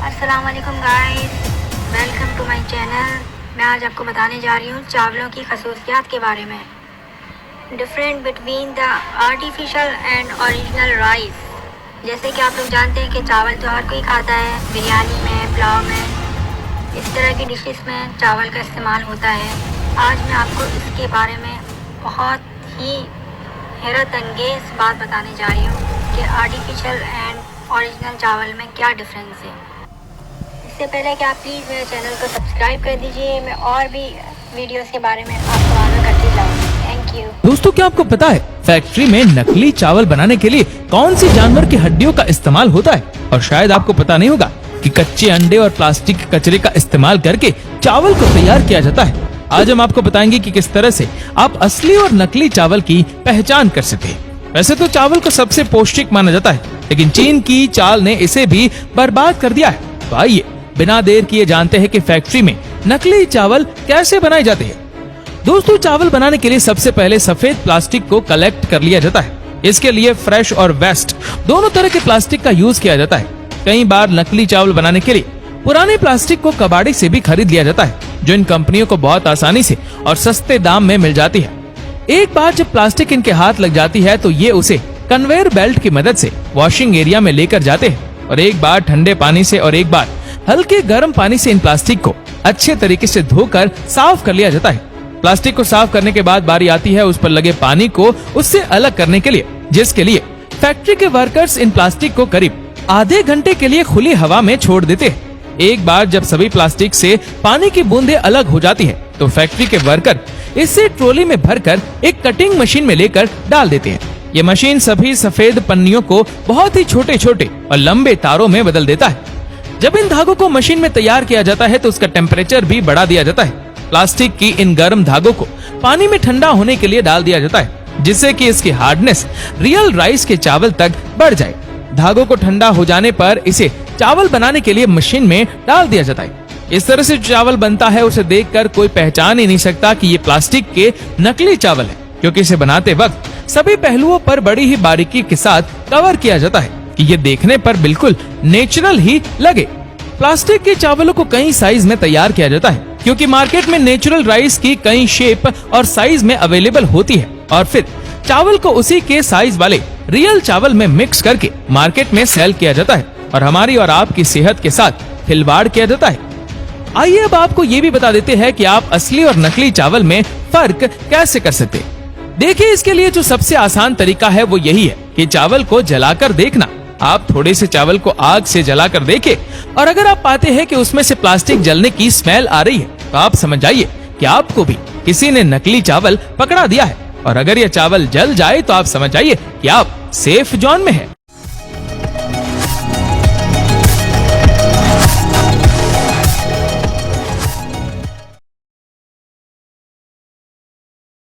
अस्सलाम वालेकुम guys, welcome to my channel. मैं आज आपको बताने जा रही हूँ चावलों की खसूसियात के बारे में। Different between the artificial and original rice. जैसे कि आप लोग जानते हैं कि चावल तो हर कोई खाता है, बिरयानी में, पुलाव में, इस तरह की डिशेस में चावल का इस्तेमाल होता है। आज मैं आपको इसके बारे में बहुत ही हैरत अंगेज़ बात बताने जा रही हूँ कि आर्टिफिशियल एंड ओरिजिनल चावल में क्या डिफरेंस है। इससे पहले कि आप प्लीज़ मेरे चैनल को सब्सक्राइब कर दीजिए, मैं और भी वीडियोस के बारे में आपको आगे करती जाऊँगी। Thank you. दोस्तों, क्या आपको पता है फैक्ट्री में नकली चावल बनाने के लिए कौन सी जानवर की हड्डियों का इस्तेमाल होता है? और शायद आपको पता नहीं होगा कि कच्चे अंडे और प्लास्टिक के कचरे का इस्तेमाल करके चावल को तैयार किया जाता है। आज हम आपको बताएंगे कि किस तरह से आप असली और नकली चावल की पहचान कर सकते हैं। वैसे तो चावल को सबसे पौष्टिक माना जाता है, लेकिन चीन की चाल ने इसे भी बर्बाद कर दिया है। तो आइए बिना देर किए जानते हैं कि फैक्ट्री में नकली चावल कैसे बनाए जाते हैं। दोस्तों, चावल बनाने के लिए सबसे पहले सफेद प्लास्टिक को कलेक्ट कर लिया जाता है। इसके लिए फ्रेश और वेस्ट दोनों तरह के प्लास्टिक का यूज किया जाता है। कई बार नकली चावल बनाने के लिए पुराने प्लास्टिक को कबाड़ी से भी खरीद लिया जाता है, जो इन कंपनियों को बहुत आसानी से और सस्ते दाम में मिल जाती है। एक बार जब प्लास्टिक इनके हाथ लग जाती है तो ये उसे कन्वेयर बेल्ट की मदद से वॉशिंग एरिया में लेकर जाते हैं और एक बार ठंडे पानी से और एक बार हल्के गर्म पानी से इन प्लास्टिक को अच्छे तरीके से धोकर साफ कर लिया जाता है। प्लास्टिक को साफ करने के बाद बारी आती है उस पर लगे पानी को उससे अलग करने के लिए, जिसके लिए फैक्ट्री के वर्कर्स इन प्लास्टिक को करीब आधे घंटे के लिए खुली हवा में छोड़ देते हैं। एक बार जब सभी प्लास्टिक से पानी की बूंदें अलग हो जाती है तो फैक्ट्री के वर्कर इसे ट्रॉली में भरकर एक कटिंग मशीन में लेकर डाल देते हैं। ये मशीन सभी सफेद पन्नियों को बहुत ही छोटे छोटे और लंबे तारों में बदल देता है। जब इन धागों को मशीन में तैयार किया जाता है तो उसका टेम्परेचर भी बढ़ा दिया जाता है। प्लास्टिक की इन गर्म धागों को पानी में ठंडा होने के लिए डाल दिया जाता है, जिससे कि इसकी हार्डनेस रियल राइस के चावल तक बढ़ जाए। धागों को ठंडा हो जाने पर इसे चावल बनाने के लिए मशीन में डाल दिया जाता है। इस तरह से चावल बनता है उसे देखकर कोई पहचान ही नहीं सकता कि ये प्लास्टिक के नकली चावल है, क्योंकि इसे बनाते वक्त सभी पहलुओं पर बड़ी ही बारीकी के साथ कवर किया जाता है कि ये देखने पर बिल्कुल नेचुरल ही लगे। प्लास्टिक के चावलों को कई साइज में तैयार किया जाता है, क्योंकि मार्केट में नेचुरल राइस की कई शेप और साइज में अवेलेबल होती है और फिर चावल को उसी के साइज वाले रियल चावल में मिक्स करके मार्केट में सेल किया जाता है और हमारी और आपकी सेहत के साथ खिलवाड़ किया जाता है। आइए अब आपको ये भी बता देते हैं कि आप असली और नकली चावल में फर्क कैसे कर सकते हैं। देखिए, इसके लिए जो सबसे आसान तरीका है वो यही है कि चावल को जलाकर देखना। आप थोड़े से चावल को आग से जलाकर देखें और अगर आप पाते हैं कि उसमें से प्लास्टिक जलने की स्मेल आ रही है तो आप समझ जाइए कि आपको भी किसी ने नकली चावल पकड़ा दिया है, और अगर यह चावल जल जाए तो आप समझ जाइए कि आप सेफ जोन में हैं।